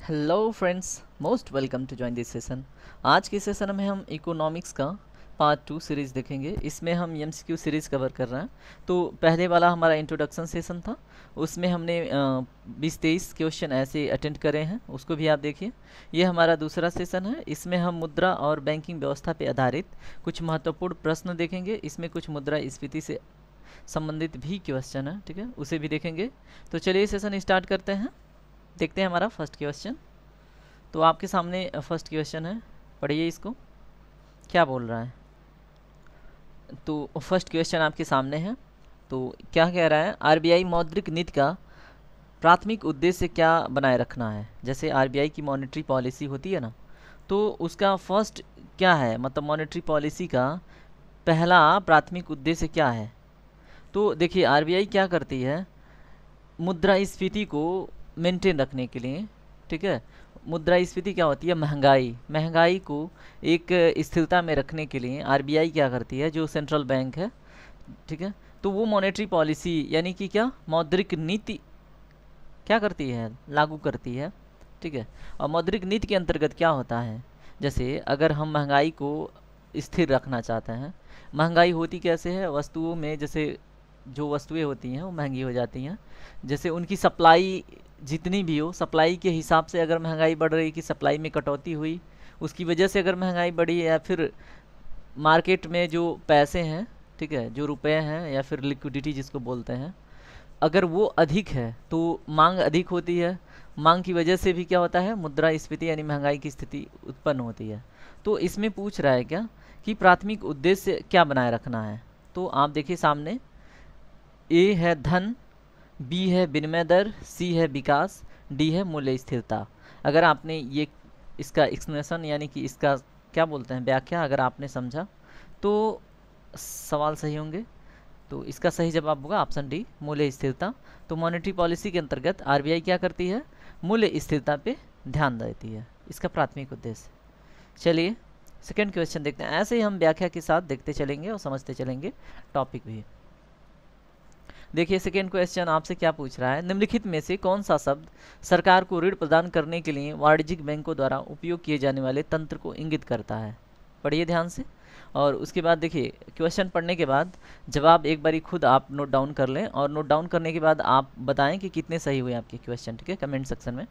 Hello friends, most welcome to join this session. आज के session में हम इकोनॉमिक्स का पार्ट 2 सीरीज़ देखेंगे। इसमें हम एमसीक्यू सीरीज़ कवर कर रहे हैं। तो पहले वाला हमारा इंट्रोडक्शन सेशन था, उसमें हमने 20-23 क्वेश्चन ऐसे अटेंड करे हैं, उसको भी आप देखिए। ये हमारा दूसरा सेशन है, इसमें हम मुद्रा और बैंकिंग व्यवस्था पर आधारित कुछ महत्वपूर्ण प्रश्न देखेंगे। इसमें कुछ मुद्रास्फीति से संबंधित भी क्वेश्चन है, ठीक है, उसे भी देखेंगे। तो चलिए सेशन स्टार्ट करते हैं। देखते हैं हमारा फर्स्ट क्वेश्चन। तो आपके सामने फर्स्ट क्वेश्चन है, पढ़िए इसको क्या बोल रहा है। तो फर्स्ट क्वेश्चन आपके सामने है। तो क्या कह रहा है, आरबीआई मौद्रिक नीति का प्राथमिक उद्देश्य क्या बनाए रखना है। जैसे आरबीआई की मॉनेटरी पॉलिसी होती है ना, तो उसका फर्स्ट क्या है, मतलब मॉनेटरी पॉलिसी का पहला प्राथमिक उद्देश्य क्या है। तो देखिए आरबीआई क्या करती है, मुद्रास्फीति को मेंटेन रखने के लिए, ठीक है। मुद्रास्फीति क्या होती है, महंगाई को एक स्थिरता में रखने के लिए आरबीआई क्या करती है, जो सेंट्रल बैंक है, ठीक है, तो वो मॉनेटरी पॉलिसी यानी कि क्या मौद्रिक नीति क्या करती है, लागू करती है, ठीक है। और मौद्रिक नीति के अंतर्गत क्या होता है, जैसे अगर हम महंगाई को स्थिर रखना चाहते हैं, महंगाई होती कैसे है, वस्तुओं में जैसे जो वस्तुएं होती हैं वो महंगी हो जाती हैं, जैसे उनकी सप्लाई जितनी भी हो, सप्लाई के हिसाब से अगर महंगाई बढ़ रही कि सप्लाई में कटौती हुई, उसकी वजह से अगर महंगाई बढ़ी, या फिर मार्केट में जो पैसे हैं, ठीक है, जो रुपए हैं या फिर लिक्विडिटी जिसको बोलते हैं, अगर वो अधिक है तो मांग अधिक होती है। मांग की वजह से भी क्या होता है, मुद्रास्फीति यानी महंगाई की स्थिति उत्पन्न होती है। तो इसमें पूछ रहा है क्या कि प्राथमिक उद्देश्य क्या बनाए रखना है। तो आप देखिए सामने, ए है धन, बी है विनिमय दर, सी है विकास, डी है मूल्य स्थिरता। अगर आपने ये इसका एक्सप्लेनेशन यानी कि इसका क्या बोलते हैं व्याख्या अगर आपने समझा तो सवाल सही होंगे। तो इसका सही जवाब होगा ऑप्शन डी, मूल्य स्थिरता। तो मॉनेटरी पॉलिसी के अंतर्गत आरबीआई क्या करती है, मूल्य स्थिरता पे ध्यान देती है, इसका प्राथमिक उद्देश्य। चलिए सेकेंड क्वेश्चन देखते हैं। ऐसे ही हम व्याख्या के साथ देखते चलेंगे और समझते चलेंगे टॉपिक भी। देखिए सेकेंड क्वेश्चन आपसे क्या पूछ रहा है, निम्नलिखित में से कौन सा शब्द सरकार को ऋण प्रदान करने के लिए वाणिज्यिक बैंकों द्वारा उपयोग किए जाने वाले तंत्र को इंगित करता है। पढ़िए ध्यान से, और उसके बाद देखिए क्वेश्चन पढ़ने के बाद जवाब एक बारी खुद आप नोट डाउन कर लें, और नोट डाउन करने के बाद आप बताएं कि कितने सही हुए आपके क्वेश्चन, ठीक है, कमेंट सेक्शन में।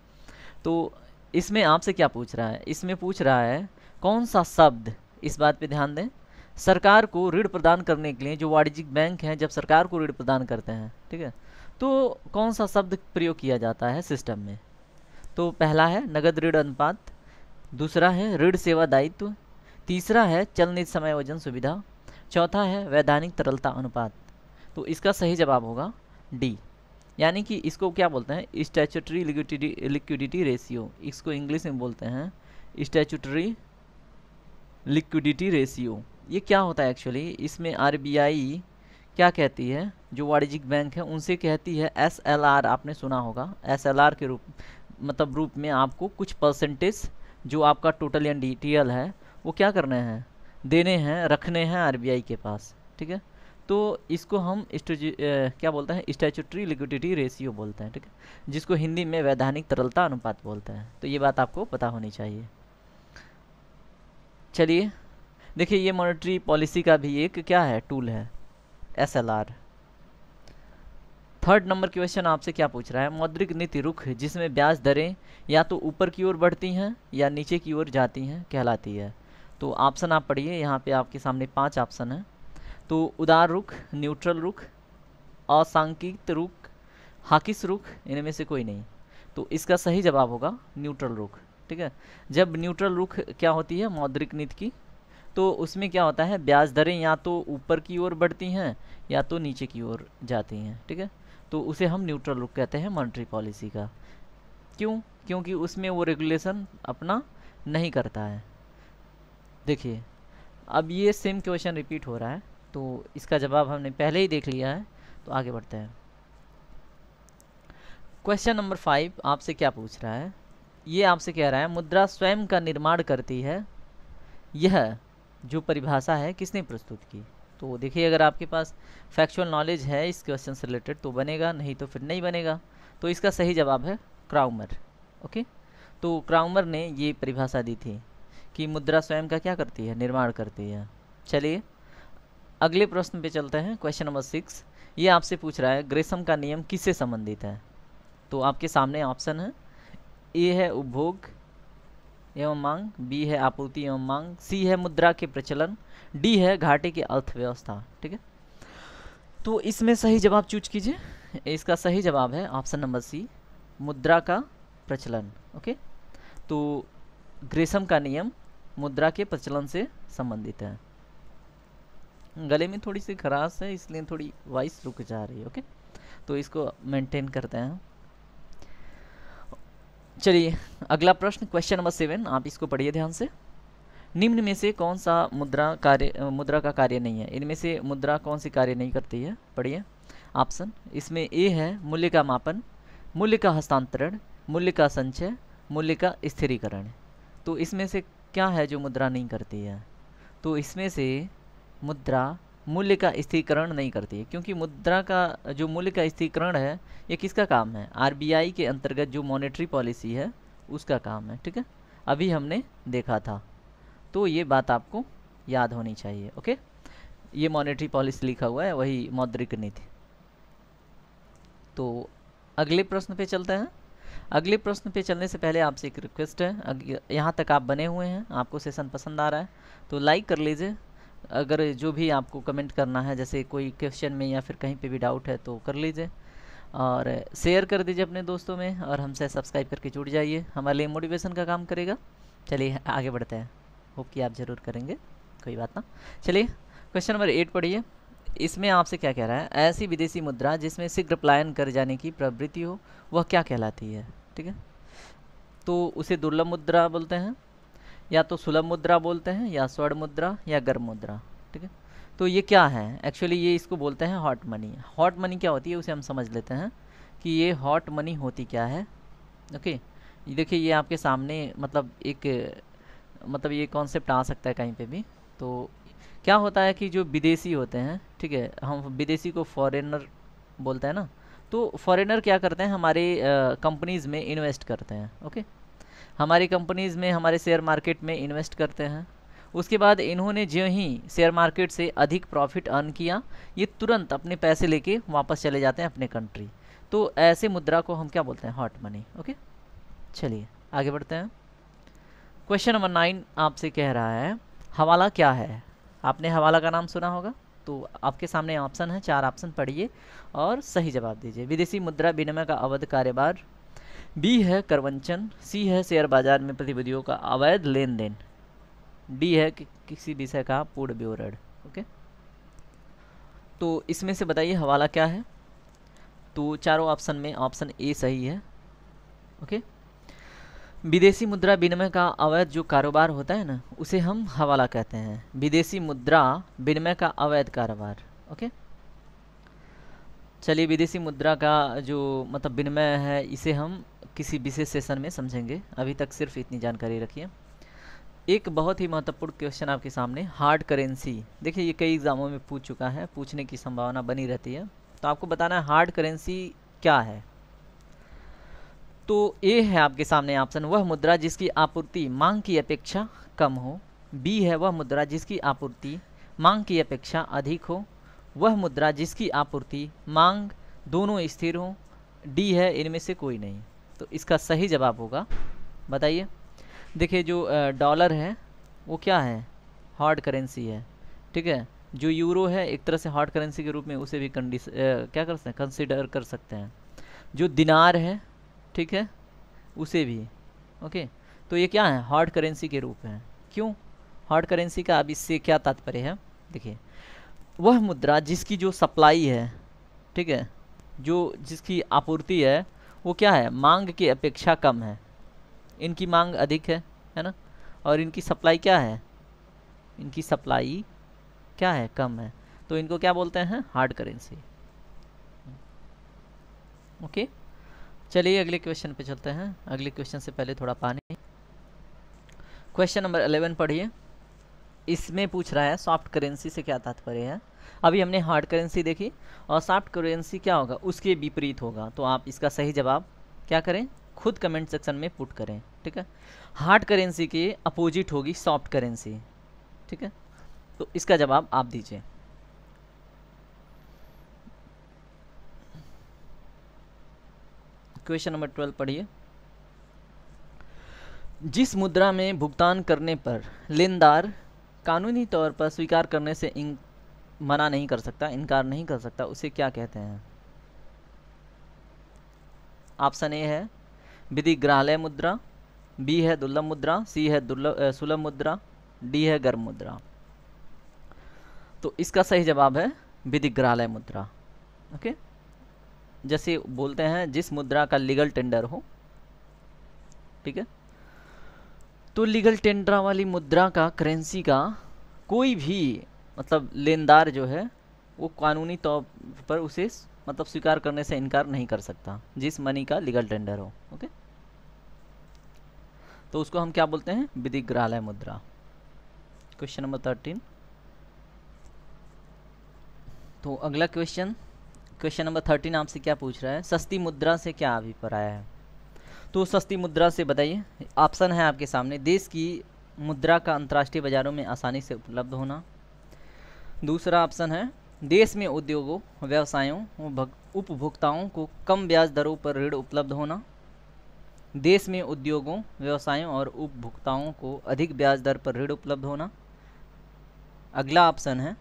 तो इसमें आपसे क्या पूछ रहा है, इसमें पूछ रहा है कौन सा शब्द, इस बात पे ध्यान दें, सरकार को ऋण प्रदान करने के लिए, जो वाणिज्यिक बैंक हैं जब सरकार को ऋण प्रदान करते हैं, ठीक है, तो कौन सा शब्द प्रयोग किया जाता है सिस्टम में। तो पहला है नगद ऋण अनुपात, दूसरा है ऋण सेवा दायित्व, तीसरा है चल निधि समायोजन सुविधा, चौथा है वैधानिक तरलता अनुपात। तो इसका सही जवाब होगा डी, यानी कि इसको क्या बोलते हैं, स्टैट्यूटरी लिक्विडिटी रेशियो, इसको इंग्लिश में बोलते हैं स्टैट्यूटरी लिक्विडिटी रेशियो। ये क्या होता है एक्चुअली, इसमें आरबीआई क्या कहती है, जो वाणिज्यिक बैंक है उनसे कहती है एसएलआर, आपने सुना होगा एसएलआर के रूप में आपको कुछ परसेंटेज जो आपका टोटल या डीटीएल है वो क्या करने हैं, देने हैं, रखने हैं आरबीआई के पास, ठीक है। तो इसको हम क्या बोलते हैं, स्टैट्यूटरी लिक्विडिटी रेशियो बोलते हैं, ठीक है, जिसको हिंदी में वैधानिक तरलता अनुपात बोलते हैं। तो ये बात आपको पता होनी चाहिए। चलिए देखिए, ये मॉनेटरी पॉलिसी का भी एक क्या है, टूल है, एसएलआर। थर्ड नंबर क्वेश्चन आपसे क्या पूछ रहा है, मौद्रिक नीति रुख जिसमें ब्याज दरें या तो ऊपर की ओर बढ़ती हैं या नीचे की ओर जाती हैं कहलाती है। तो ऑप्शन आप पढ़िए, यहाँ पे आपके सामने 5 ऑप्शन है। तो उदार रुख, न्यूट्रल रुख, असांकित रुख, हाकिस रुख, इनमें से कोई नहीं। तो इसका सही जवाब होगा न्यूट्रल रुख, ठीक है। जब न्यूट्रल रुख क्या होती है मौद्रिक नीति की, तो उसमें क्या होता है, ब्याज दरें या तो ऊपर की ओर बढ़ती हैं या तो नीचे की ओर जाती हैं, ठीक है। तो उसे हम न्यूट्रल रुख कहते हैं मॉनेटरी पॉलिसी का। क्यों, क्योंकि उसमें वो रेगुलेशन अपना नहीं करता है। देखिए अब ये सेम क्वेश्चन रिपीट हो रहा है, तो इसका जवाब हमने पहले ही देख लिया है। तो आगे बढ़ते हैं। क्वेश्चन नंबर 5 आपसे क्या पूछ रहा है, ये आपसे कह रहा है मुद्रा स्वयं का निर्माण करती है, यह जो परिभाषा है किसने प्रस्तुत की। तो देखिए अगर आपके पास फैक्चुअल नॉलेज है इस क्वेश्चन से रिलेटेड तो बनेगा, नहीं तो फिर नहीं बनेगा। तो इसका सही जवाब है क्राउमर, ओके। तो क्राउमर ने ये परिभाषा दी थी कि मुद्रा स्वयं का क्या करती है, निर्माण करती है। चलिए अगले प्रश्न पे चलते हैं। क्वेश्चन नंबर 6 ये आपसे पूछ रहा है ग्रेसम का नियम किससे संबंधित है। तो आपके सामने ऑप्शन है, ए है उपभोग एवं मांग, बी है आपूर्ति एवं मांग, सी है मुद्रा के प्रचलन, डी है घाटे की अर्थव्यवस्था। ठीक है, तो इसमें सही जवाब चूज कीजिए। इसका सही जवाब है ऑप्शन नंबर सी, मुद्रा का प्रचलन। ओके, तो ग्रेसम का नियम मुद्रा के प्रचलन से संबंधित है। गले में थोड़ी सी खराश है इसलिए थोड़ी वॉइस रुक जा रही है। ओके, तो इसको मेंटेन करते हैं। चलिए अगला प्रश्न, क्वेश्चन नंबर 7, आप इसको पढ़िए ध्यान से। निम्न में से कौन सा मुद्रा का कार्य नहीं है। इनमें से मुद्रा कौन सी कार्य नहीं करती है, पढ़िए ऑप्शन। इसमें ए है मूल्य का मापन, मूल्य का हस्तांतरण, मूल्य का संचय, मूल्य का स्थिरीकरण। तो इसमें से क्या है जो मुद्रा नहीं करती है। तो इसमें से मुद्रा मूल्य का स्थिरीकरण नहीं करती है, क्योंकि मुद्रा का जो मूल्य का स्थिरीकरण है ये किसका काम है, आरबीआई के अंतर्गत जो मॉनेटरी पॉलिसी है उसका काम है। ठीक है, अभी हमने देखा था, तो ये बात आपको याद होनी चाहिए। ओके, ये मॉनेटरी पॉलिसी लिखा हुआ है, वही मौद्रिक नीति। तो अगले प्रश्न पे चलते हैं। अगले प्रश्न पे चलने से पहले आपसे एक रिक्वेस्ट है, यहाँ तक आप बने हुए हैं, आपको सेशन पसंद आ रहा है तो लाइक कर लीजिए। अगर जो भी आपको कमेंट करना है, जैसे कोई क्वेश्चन में या फिर कहीं पे भी डाउट है तो कर लीजिए, और शेयर कर दीजिए अपने दोस्तों में, और हमसे सब्सक्राइब करके जुड़ जाइए, हमारे लिए मोटिवेशन का काम करेगा। चलिए आगे बढ़ते हैं, होप कि आप ज़रूर करेंगे, कोई बात ना। चलिए क्वेश्चन नंबर 8 पढ़िए। इसमें आपसे क्या कह रहा है, ऐसी विदेशी मुद्रा जिसमें शीघ्र पलायन कर जाने की प्रवृत्ति हो वह क्या कहलाती है। ठीक है, तो उसे दुर्लभ मुद्रा बोलते हैं, या तो सुलभ मुद्रा बोलते हैं, या स्वर्ण मुद्रा, या गर्म मुद्रा। ठीक है, तो ये क्या है, एक्चुअली ये इसको बोलते हैं हॉट मनी। हॉट मनी क्या होती है उसे हम समझ लेते हैं कि ये हॉट मनी होती क्या है। ओके, ये देखिए ये आपके सामने मतलब ये कॉन्सेप्ट आ सकता है कहीं पे भी। तो क्या होता है कि जो विदेशी होते हैं, ठीक है, हम विदेशी को फॉरेनर बोलते हैं ना, तो फॉरेनर क्या करते हैं, हमारे कंपनीज़ में इन्वेस्ट करते हैं। ओके, हमारी कंपनीज़ में, हमारे शेयर मार्केट में इन्वेस्ट करते हैं। उसके बाद इन्होंने जो ही शेयर मार्केट से अधिक प्रॉफिट अर्न किया, ये तुरंत अपने पैसे लेके वापस चले जाते हैं अपने कंट्री। तो ऐसे मुद्रा को हम क्या बोलते हैं, हॉट मनी। ओके, चलिए आगे बढ़ते हैं। क्वेश्चन नंबर 9 आपसे कह रहा है हवाला क्या है। आपने हवाला का नाम सुना होगा, तो आपके सामने ऑप्शन है, 4 ऑप्शन पढ़िए और सही जवाब दीजिए। विदेशी मुद्रा विनिमय का अवैध कारोबार, बी है करवंचन, सी है शेयर बाजार में प्रतिभूतियों का अवैध लेन देन, डी है कि किसी विषय का पूर्ण विवरण। ओके, तो इसमें से बताइए हवाला क्या है। तो चारों ऑप्शन में ऑप्शन ए सही है। ओके, विदेशी मुद्रा विनिमय का अवैध जो कारोबार होता है ना, उसे हम हवाला कहते हैं। विदेशी मुद्रा विनिमय का अवैध कारोबार। ओके, चलिए विदेशी मुद्रा का जो मतलब विनिमय है, इसे हम किसी विशेष सेशन में समझेंगे, अभी तक सिर्फ इतनी जानकारी रखिए। एक बहुत ही महत्वपूर्ण क्वेश्चन आपके सामने, हार्ड करेंसी। देखिए ये कई एग्जामों में पूछ चुका है, पूछने की संभावना बनी रहती है, तो आपको बताना है हार्ड करेंसी क्या है। तो ए है आपके सामने ऑप्शन, वह मुद्रा जिसकी आपूर्ति मांग की अपेक्षा कम हो। बी है वह मुद्रा जिसकी आपूर्ति मांग की अपेक्षा अधिक हो। वह मुद्रा जिसकी आपूर्ति मांग दोनों स्थिर हो। डी है इनमें से कोई नहीं। तो इसका सही जवाब होगा, बताइए। देखिए जो डॉलर है वो क्या है, हार्ड करेंसी है। ठीक है, जो यूरो है एक तरह से हार्ड करेंसी के रूप में उसे भी क्या कर सकते हैं, कंसिडर कर सकते हैं। जो दिनार है, ठीक है, उसे भी। ओके, तो ये क्या है, हार्ड करेंसी के रूप है। क्यों हार्ड करेंसी का, अब इससे क्या तात्पर्य है। देखिए वह मुद्रा जिसकी जो सप्लाई है, ठीक है, जो जिसकी आपूर्ति है वो क्या है, मांग की अपेक्षा कम है। इनकी मांग अधिक है ना, और इनकी सप्लाई क्या है, इनकी सप्लाई क्या है, कम है। तो इनको क्या बोलते हैं, हार्ड करेंसी। ओके, चलिए अगले क्वेश्चन पे चलते हैं। अगले क्वेश्चन से पहले थोड़ा पानी। क्वेश्चन नंबर 11 पढ़िए। इसमें पूछ रहा है सॉफ्ट करेंसी से क्या तात्पर्य है। अभी हमने हार्ड करेंसी देखी, और सॉफ्ट करेंसी क्या होगा, उसके विपरीत होगा। तो आप इसका सही जवाब क्या करें, खुद कमेंट सेक्शन में पुट करें। ठीक है। हार्ड करेंसी के अपोजिट होगी सॉफ्ट करेंसी, ठीक है। तो इसका जवाब आप दीजिए। क्वेश्चन नंबर 12 पढ़िए। जिस मुद्रा में भुगतान करने पर लेनदार कानूनी तौर पर स्वीकार करने से मना नहीं कर सकता, इनकार नहीं कर सकता, उसे क्या कहते हैं? ऑप्शन ए है विधिग्राह्य मुद्रा, बी है दुर्लभ मुद्रा, सी है सुलभ मुद्रा, डी है गर्म मुद्रा। तो इसका सही जवाब है विधिग्राह्य मुद्रा। ओके, जैसे बोलते हैं जिस मुद्रा का लीगल टेंडर हो, ठीक है। तो लीगल टेंडर वाली मुद्रा का, करेंसी का कोई भी मतलब लेनदार जो है वो कानूनी तौर पर उसे मतलब स्वीकार करने से इनकार नहीं कर सकता, जिस मनी का लीगल टेंडर हो। ओके, तो उसको हम क्या बोलते हैं? विधिग्राह्य मुद्रा। Question number 13। तो अगला क्वेश्चन नंबर 13 आपसे क्या पूछ रहा है? सस्ती मुद्रा से क्या अभिप्राय है? तो सस्ती मुद्रा से बताइए, ऑप्शन है आपके सामने। देश की मुद्रा का अंतर्राष्ट्रीय बाजारों में आसानी से उपलब्ध होना। दूसरा ऑप्शन है देश में उद्योगों, व्यवसायों, उपभोक्ताओं को कम ब्याज दरों पर ऋण उपलब्ध होना। देश में उद्योगों, व्यवसायों और उपभोक्ताओं को अधिक ब्याज दर पर ऋण उपलब्ध होना। अगला ऑप्शन है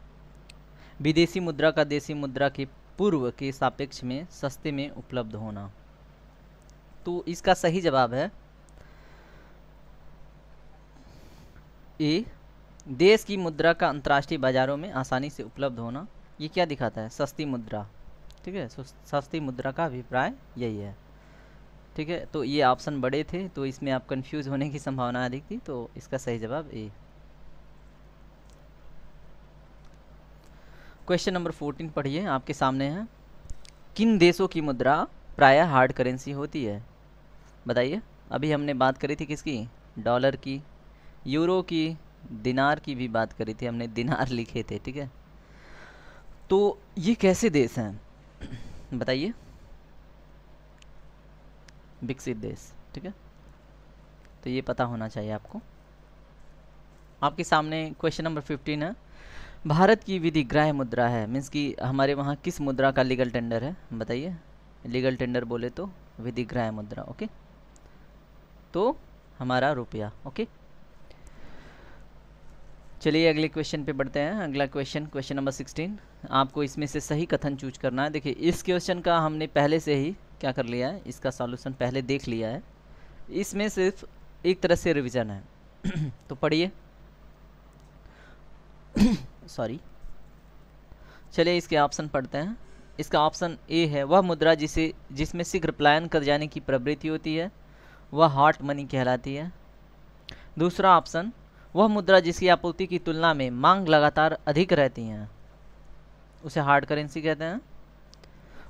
विदेशी मुद्रा का देशी मुद्रा के पूर्व के सापेक्ष में सस्ते में उपलब्ध होना। तो इसका सही जवाब है ए, देश की मुद्रा का अंतर्राष्ट्रीय बाजारों में आसानी से उपलब्ध होना। ये क्या दिखाता है? सस्ती मुद्रा, ठीक है। सस्ती मुद्रा का अभिप्राय यही है, ठीक है। तो ये ऑप्शन बड़े थे तो इसमें आप कंफ्यूज होने की संभावना अधिक थी, तो इसका सही जवाब ए। क्वेश्चन नंबर 14 पढ़िए, आपके सामने है। किन देशों की मुद्रा प्रायः हार्ड करेंसी होती है? बताइए। अभी हमने बात करी थी किसकी? डॉलर की, यूरो की, दिनार की भी बात करी थी हमने, दिनार लिखे थे, ठीक है। तो ये कैसे देश हैं बताइए? विकसित देश, ठीक है। तो ये पता होना चाहिए आपको। आपके सामने क्वेश्चन नंबर 15 है। भारत की विधिग्राह्य मुद्रा है, मीन्स कि हमारे वहाँ किस मुद्रा का लीगल टेंडर है? बताइए। लीगल टेंडर बोले तो विधिग्राह्य मुद्रा। ओके, तो हमारा रुपया। ओके, चलिए अगले क्वेश्चन पे बढ़ते हैं। अगला क्वेश्चन नंबर 16। आपको इसमें से सही कथन चूज करना है। देखिए, इस क्वेश्चन का हमने पहले से ही क्या कर लिया है, इसका सॉल्यूशन पहले देख लिया है। इसमें सिर्फ एक तरह से रिवीजन है तो पढ़िए सॉरी, चलिए इसके ऑप्शन पढ़ते हैं। इसका ऑप्शन ए है, वह मुद्रा जिसमें शीघ्र पलायन कर जाने की प्रवृत्ति होती है वह हॉट मनी कहलाती है। दूसरा ऑप्शन, वह मुद्रा जिसकी आपूर्ति की तुलना में मांग लगातार अधिक रहती है उसे हार्ड करेंसी कहते हैं।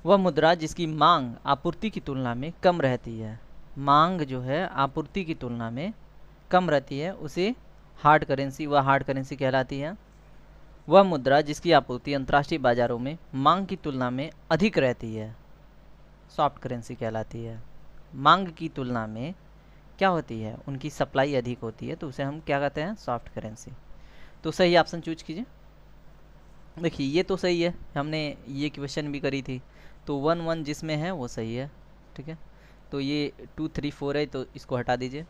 वह मुद्रा जिसकी मांग आपूर्ति की तुलना में कम रहती है, मांग जो है आपूर्ति की तुलना में कम रहती है, उसे हार्ड करेंसी, वह हार्ड करेंसी कहलाती है। वह मुद्रा जिसकी आपूर्ति अंतर्राष्ट्रीय बाजारों में मांग की तुलना में अधिक रहती है सॉफ्ट करेंसी कहलाती है। मांग की तुलना में क्या होती है, उनकी सप्लाई अधिक होती है, तो उसे हम क्या कहते हैं? Soft currency. तो सही ऑप्शन चूज कीजिए। देखिए ये तो सही है, हमने ये क्वेश्चन भी करी थी, तो 1 जिसमें है वो सही है, ठीक है। तो ये 2 3 4 है, तो इसको हटा दीजिए।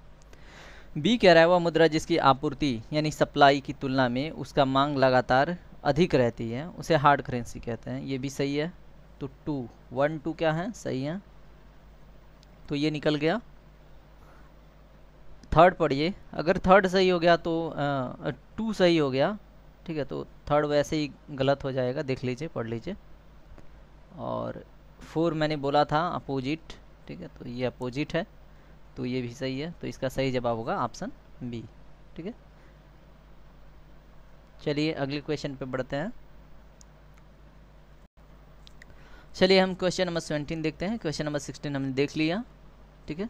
बी कह रहा है, वह मुद्रा जिसकी आपूर्ति यानी सप्लाई की तुलना में उसका मांग लगातार अधिक रहती है उसे हार्ड करेंसी कहते हैं, ये भी सही है। तो 1 2 क्या है? सही है, तो ये निकल गया। थर्ड पढ़िए, अगर थर्ड सही हो गया तो 2 सही हो गया, ठीक है। तो थर्ड वैसे ही गलत हो जाएगा, देख लीजिए, पढ़ लीजिए। और 4 मैंने बोला था अपोजिट, ठीक है, तो ये अपोजिट है, तो ये भी सही है। तो इसका सही जवाब होगा ऑप्शन बी, ठीक है। चलिए अगले क्वेश्चन पे बढ़ते हैं। चलिए हम क्वेश्चन नंबर 17 देखते हैं। क्वेश्चन नंबर 16 हमने देख लिया, ठीक है।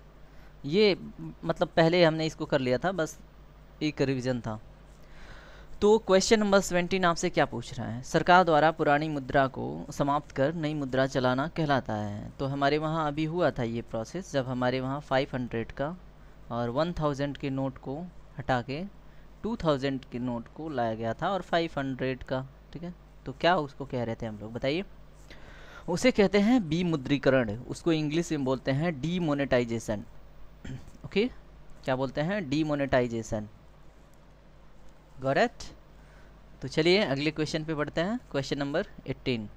ये मतलब पहले हमने इसको कर लिया था, बस एक रिवीजन था। तो क्वेश्चन नंबर 17 आपसे क्या पूछ रहा है? सरकार द्वारा पुरानी मुद्रा को समाप्त कर नई मुद्रा चलाना कहलाता है। तो हमारे वहाँ अभी हुआ था ये प्रोसेस, जब हमारे वहाँ 500 का और 1000 के नोट को हटा के 2000 के नोट को लाया गया था, और 500 का, ठीक है। तो क्या उसको कह रहे थे हम लोग, बताइए। उसे कहते हैं विमुद्रीकरण, उसको इंग्लिश में बोलते हैं डीमोनेटाइजेशन। ओके, क्या बोलते हैं, डीमोनेटाइजेशन। Got it. तो चलिए अगले क्वेश्चन पे बढ़ते हैं। क्वेश्चन नंबर 18,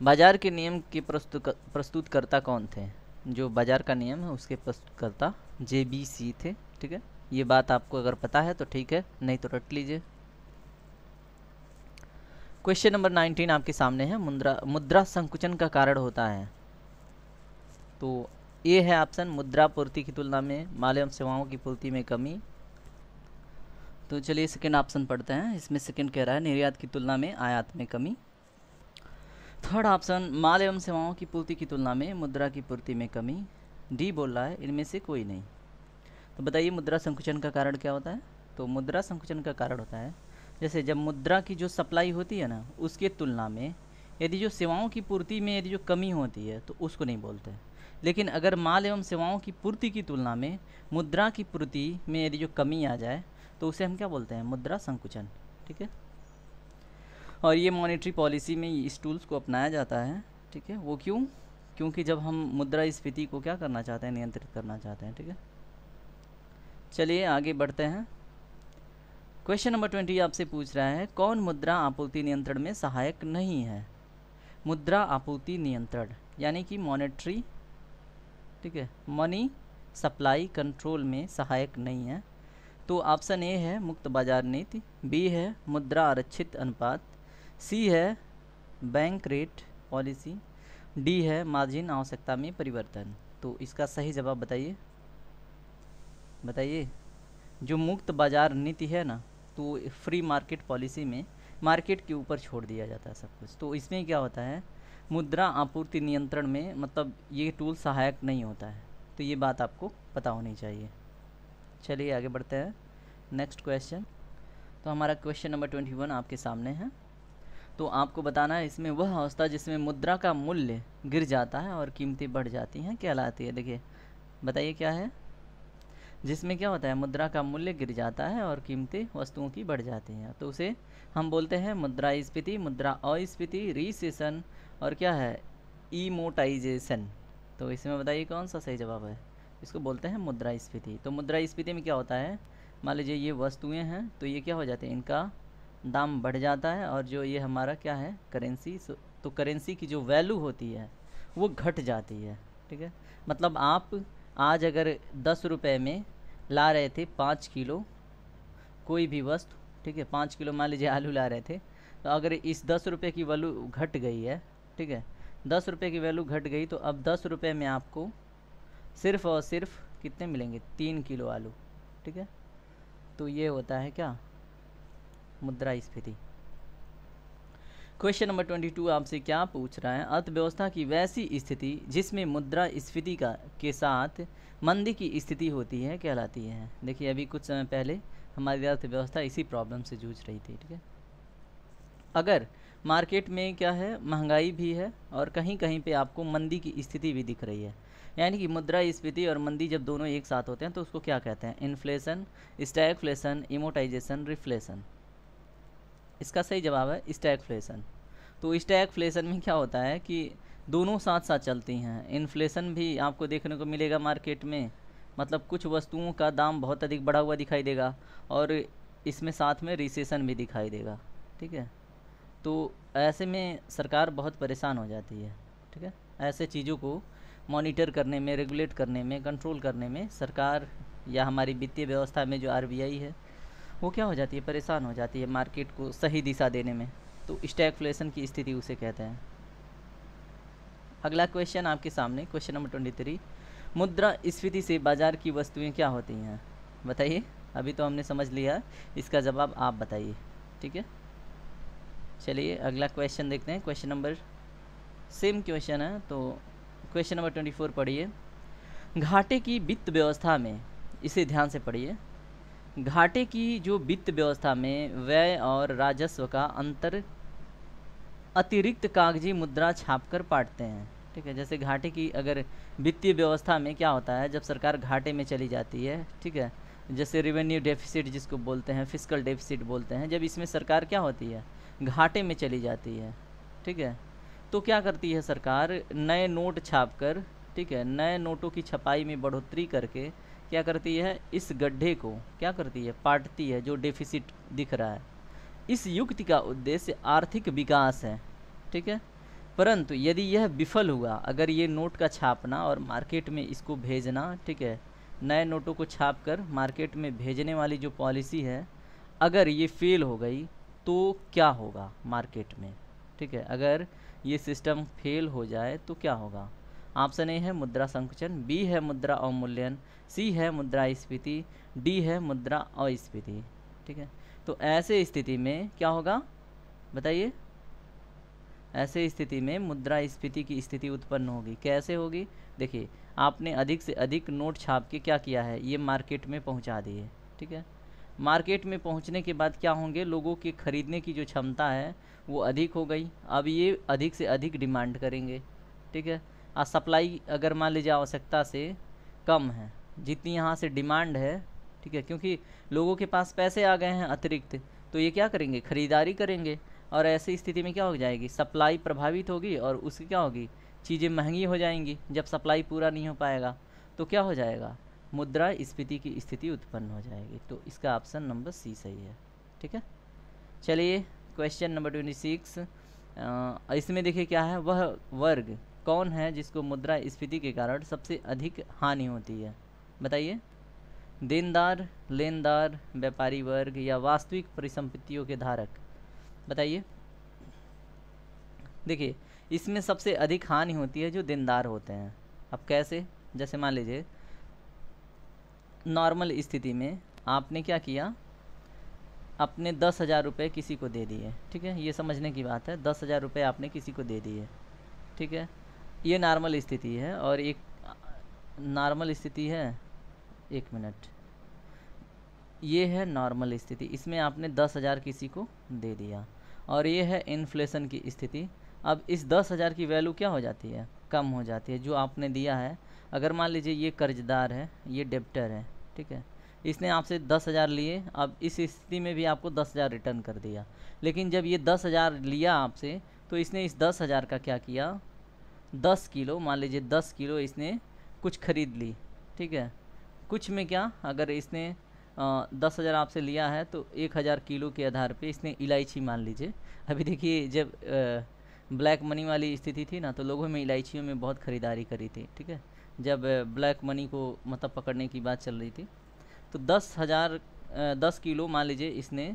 बाजार के नियम के प्रस्तुतकर्ता कौन थे। जो बाजार का नियम है उसके प्रस्तुतकर्ता JBC थे, ठीक है। ये बात आपको अगर पता है तो ठीक है, नहीं तो रट लीजिए। क्वेश्चन नंबर 19 आपके सामने है, मुद्रा संकुचन का कारण होता है। तो ये है ऑप्शन, मुद्रा पूर्ति की तुलना में माल एवं सेवाओं की पूर्ति में कमी। तो चलिए सेकेंड ऑप्शन पढ़ते हैं। इसमें सेकेंड कह रहा है निर्यात की तुलना में आयात में कमी। थर्ड ऑप्शन, माल एवं सेवाओं की पूर्ति की तुलना में मुद्रा की पूर्ति में कमी। डी बोल रहा है इनमें से कोई नहीं। तो बताइए मुद्रा संकुचन का कारण क्या होता है। तो मुद्रा संकुचन का कारण होता है जैसे जब मुद्रा की जो सप्लाई होती है ना, उसके तुलना में यदि जो सेवाओं की पूर्ति में यदि जो कमी होती है तो उसको नहीं बोलते। लेकिन अगर माल एवं सेवाओं की पूर्ति की तुलना में मुद्रा की पूर्ति में यदि जो कमी आ जाए तो उसे हम क्या बोलते हैं, मुद्रा संकुचन, ठीक है। और ये मॉनेटरी पॉलिसी में इस टूल्स को अपनाया जाता है, ठीक है। वो क्यों, क्योंकि जब हम मुद्रास्फीति को क्या करना चाहते हैं, नियंत्रित करना चाहते हैं, ठीक है। चलिए आगे बढ़ते हैं। क्वेश्चन नंबर 20 आपसे पूछ रहा है, कौन मुद्रा आपूर्ति नियंत्रण में सहायक नहीं है। मुद्रा आपूर्ति नियंत्रण यानी कि मॉनेटरी, ठीक है, मनी सप्लाई कंट्रोल में सहायक नहीं है। तो ऑप्शन ए है मुक्त बाजार नीति, बी है मुद्रा आरक्षित अनुपात, सी है बैंक रेट पॉलिसी, डी है मार्जिन आवश्यकता में परिवर्तन। तो इसका सही जवाब बताइए, बताइए। जो मुक्त बाजार नीति है ना, तो फ्री मार्केट पॉलिसी में मार्केट के ऊपर छोड़ दिया जाता है सब कुछ। तो इसमें क्या होता है, मुद्रा आपूर्ति नियंत्रण में मतलब ये टूल सहायक नहीं होता है। तो ये बात आपको पता होनी चाहिए। चलिए आगे बढ़ते हैं। नेक्स्ट क्वेश्चन, तो हमारा क्वेश्चन नंबर 21 आपके सामने है। तो आपको बताना है इसमें वह अवस्था जिसमें मुद्रा का मूल्य गिर जाता है और कीमतें बढ़ जाती हैं कहलाती है। देखिए बताइए क्या है, जिसमें क्या होता है, मुद्रा का मूल्य गिर जाता है और कीमतें वस्तुओं की बढ़ जाती हैं। तो उसे हम बोलते हैं मुद्रास्फीति, मुद्रा अस्फीति, रिसेशन और क्या है, इमोटाइजेशन। तो इसमें बताइए कौन सा सही जवाब है। इसको बोलते हैं मुद्रास्फीति। तो मुद्रास्फीति में क्या होता है, मान लीजिए ये वस्तुएं हैं तो ये क्या हो जाते हैं, इनका दाम बढ़ जाता है, और जो ये हमारा क्या है करेंसी, तो करेंसी की जो वैल्यू होती है वो घट जाती है, ठीक है। मतलब आप आज अगर 10 रुपये में ला रहे थे 5 किलो कोई भी वस्तु, ठीक है, 5 किलो मान लीजिए आलू ला रहे थे, तो अगर इस 10 रुपये की वैल्यू घट गई है, ठीक है, 10 रुपये की वैल्यू घट गई, तो अब 10 रुपये में आपको सिर्फ़ और सिर्फ कितने मिलेंगे, 3 किलो आलू, ठीक है। तो ये होता है क्या, मुद्रास्फीति। क्वेश्चन नंबर 22 आपसे क्या पूछ रहा है, अर्थव्यवस्था की वैसी स्थिति जिसमें मुद्रास्फीति के साथ मंदी की स्थिति होती है कहलाती है। देखिए अभी कुछ समय पहले हमारी अर्थव्यवस्था इसी प्रॉब्लम से जूझ रही थी, ठीक है। अगर मार्केट में क्या है, महंगाई भी है और कहीं कहीं पे आपको मंदी की स्थिति भी दिख रही है, यानी कि मुद्रास्फीति और मंदी जब दोनों एक साथ होते हैं तो उसको क्या कहते हैं, इन्फ्लेशन, स्टैगफ्लेशन, इमोटाइजेशन, रिफ्लेशन। इसका सही जवाब है स्टैगफ्लेशन। तो स्टैगफ्लेशन में क्या होता है कि दोनों साथ साथ चलती हैं। इन्फ्लेशन भी आपको देखने को मिलेगा मार्केट में, मतलब कुछ वस्तुओं का दाम बहुत अधिक बढ़ा हुआ दिखाई देगा, और इसमें साथ में रिसेशन भी दिखाई देगा, ठीक है। तो ऐसे में सरकार बहुत परेशान हो जाती है, ठीक है। ऐसे चीज़ों को मॉनिटर करने में, रेगुलेट करने में, कंट्रोल करने में सरकार या हमारी वित्तीय व्यवस्था में जो RBI है वो क्या हो जाती है, परेशान हो जाती है मार्केट को सही दिशा देने में। तो स्टैगफ्लेशन की स्थिति उसे कहते हैं। अगला क्वेश्चन आपके सामने, क्वेश्चन नंबर 23, मुद्रास्फीति से बाजार की वस्तुएं क्या होती हैं, बताइए। अभी तो हमने समझ लिया, इसका जवाब आप बताइए, ठीक है। चलिए अगला क्वेश्चन देखते हैं। क्वेश्चन नंबर सेम क्वेश्चन है, तो क्वेश्चन नंबर 24 पढ़िए। घाटे की वित्त व्यवस्था में, इसे ध्यान से पढ़िए, घाटे की जो वित्त व्यवस्था में व्यय और राजस्व का अंतर अतिरिक्त कागजी मुद्रा छापकर पाटते हैं। ठीक है। जैसे घाटे की अगर वित्तीय व्यवस्था में क्या होता है, जब सरकार घाटे में चली जाती है, ठीक है, जैसे रेवेन्यू डेफिसिट जिसको बोलते हैं, फिस्कल डेफिसिट बोलते हैं, जब इसमें सरकार क्या होती है, घाटे में चली जाती है, ठीक है, तो क्या करती है सरकार, नए नोट छाप कर, ठीक है, नए नोटों की छपाई में बढ़ोतरी करके क्या करती है, इस गड्ढे को क्या करती है, पाटती है, जो डेफिसिट दिख रहा है। इस युक्ति का उद्देश्य आर्थिक विकास है, ठीक है। परंतु यदि यह विफल हुआ, अगर ये नोट का छापना और मार्केट में इसको भेजना, ठीक है, नए नोटों को छाप कर मार्केट में भेजने वाली जो पॉलिसी है, अगर ये फेल हो गई तो क्या होगा मार्केट में, ठीक है, अगर ये सिस्टम फेल हो जाए तो क्या होगा। ऑप्शन ए है मुद्रा संकुचन, बी है मुद्रा अवमूल्यन, सी है मुद्रास्फीति, डी है मुद्रा अस्फीति, ठीक है। तो ऐसे स्थिति में क्या होगा बताइए, ऐसे स्थिति में मुद्रास्फीति की स्थिति उत्पन्न होगी। कैसे होगी, देखिए आपने अधिक से अधिक नोट छाप के क्या किया है, ये मार्केट में पहुंचा दिए, ठीक है। मार्केट में पहुंचने के बाद क्या होंगे, लोगों की खरीदने की जो क्षमता है वो अधिक हो गई। अब ये अधिक से अधिक डिमांड करेंगे, ठीक है। और सप्लाई अगर मान लीजिए आवश्यकता से कम है, जितनी यहाँ से डिमांड है, ठीक है, क्योंकि लोगों के पास पैसे आ गए हैं अतिरिक्त, तो ये क्या करेंगे, खरीदारी करेंगे। और ऐसी स्थिति में क्या हो जाएगी, सप्लाई प्रभावित होगी और उसकी क्या होगी, चीज़ें महंगी हो जाएंगी। जब सप्लाई पूरा नहीं हो पाएगा तो क्या हो जाएगा, मुद्रास्फीति की स्थिति उत्पन्न हो जाएगी। तो इसका ऑप्शन नंबर सी सही है, ठीक है। चलिए क्वेश्चन नंबर 26, इसमें देखिए क्या है, वह वर्ग कौन है जिसको मुद्रास्फीति के कारण सबसे अधिक हानि होती है, बताइए। देनदार, लेनदार, व्यापारी वर्ग या वास्तविक परिसंपत्तियों के धारक, बताइए। देखिए इसमें सबसे अधिक हानि होती है जो देनदार होते हैं। अब कैसे, जैसे मान लीजिए नॉर्मल स्थिति में आपने क्या किया, अपने 10,000 रुपये किसी को दे दिए, ठीक है, ये समझने की बात है, 10,000 रुपये आपने किसी को दे दिए, ठीक है, ये नॉर्मल स्थिति है। और एक नॉर्मल स्थिति है, एक मिनट, ये है नॉर्मल स्थिति, इसमें आपने 10,000 किसी को दे दिया। और ये है इन्फ्लेशन की स्थिति। अब इस 10,000 की वैल्यू क्या हो जाती है, कम हो जाती है, जो आपने दिया है। अगर मान लीजिए ये कर्जदार है, ये डेब्टर है, ठीक है, इसने आपसे 10,000 लिए, अब इस स्थिति में भी आपको 10,000 रिटर्न कर दिया। लेकिन जब ये 10,000 लिया आपसे, तो इसने इस 10,000 का क्या किया, 10 किलो, मान लीजिए 10 किलो इसने कुछ खरीद ली, ठीक है। कुछ में क्या, अगर इसने 10,000 आपसे लिया है तो 1,000 किलो के आधार पे इसने इलायची मान लीजिए। अभी देखिए जब ब्लैक मनी वाली स्थिति थी ना, तो लोगों में इलायचियों में बहुत ख़रीदारी करी थी, ठीक है, जब ब्लैक मनी को मतलब पकड़ने की बात चल रही थी। तो 10 किलो मान लीजिए इसने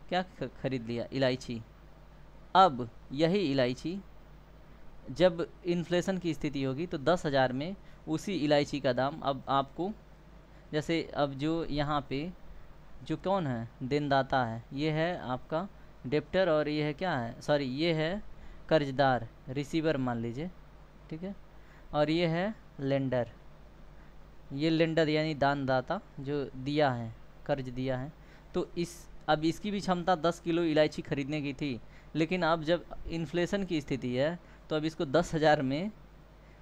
क्या खरीद लिया, इलायची। अब यही इलायची जब इन्फ्लेशन की स्थिति होगी तो 10,000 में उसी इलायची का दाम अब आपको, जैसे अब जो यहाँ पे जो कौन है, देनदाता है, ये है आपका डेप्टर, और ये है क्या है, सॉरी ये है कर्जदार, रिसीवर मान लीजिए, ठीक है, और ये है लेंडर, ये लेंडर यानी दानदाता जो दिया है, कर्ज दिया है। तो अब इसकी भी क्षमता 10 किलो इलायची खरीदने की थी, लेकिन अब जब इन्फ्लेशन की स्थिति है तो अब इसको 10,000 में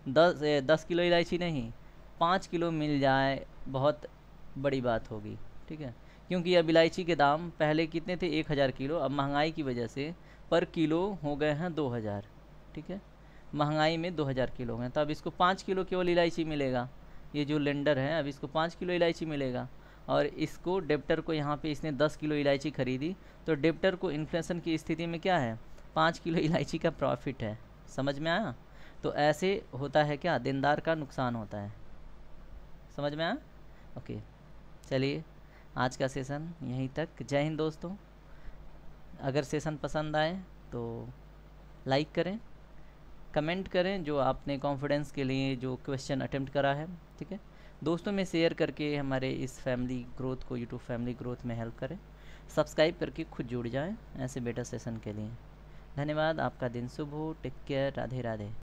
10 किलो इलायची नहीं, 5 किलो मिल जाए, बहुत बड़ी बात होगी, ठीक है। क्योंकि अब इलायची के दाम पहले कितने थे, 1,000 किलो, अब महंगाई की वजह से पर किलो हो गए हैं 2,000, ठीक है, महंगाई में 2,000 किलो हैं। तो अब इसको 5 किलो केवल इलायची मिलेगा, ये जो लेंडर है अब इसको 5 किलो इलायची मिलेगा। और इसको डेप्टर को यहाँ पे इसने 10 किलो इलायची खरीदी, तो डेप्टर को इन्फ्लेशन की स्थिति में क्या है, 5 किलो इलायची का प्रॉफिट है। समझ में आया। तो ऐसे होता है क्या, देनदार का नुकसान होता है। समझ में आया। ओके, चलिए आज का सेशन यहीं तक। जय हिंद दोस्तों। अगर सेशन पसंद आए तो लाइक करें, कमेंट करें जो आपने कॉन्फिडेंस के लिए जो क्वेश्चन अटेम्प्ट करा है, ठीक है। दोस्तों में शेयर करके हमारे इस फैमिली ग्रोथ को, यूट्यूब फैमिली ग्रोथ में हेल्प करें। सब्सक्राइब करके खुद जुड़ जाएं ऐसे बेटर सेशन के लिए। धन्यवाद। आपका दिन शुभ हो। Take care. राधे राधे।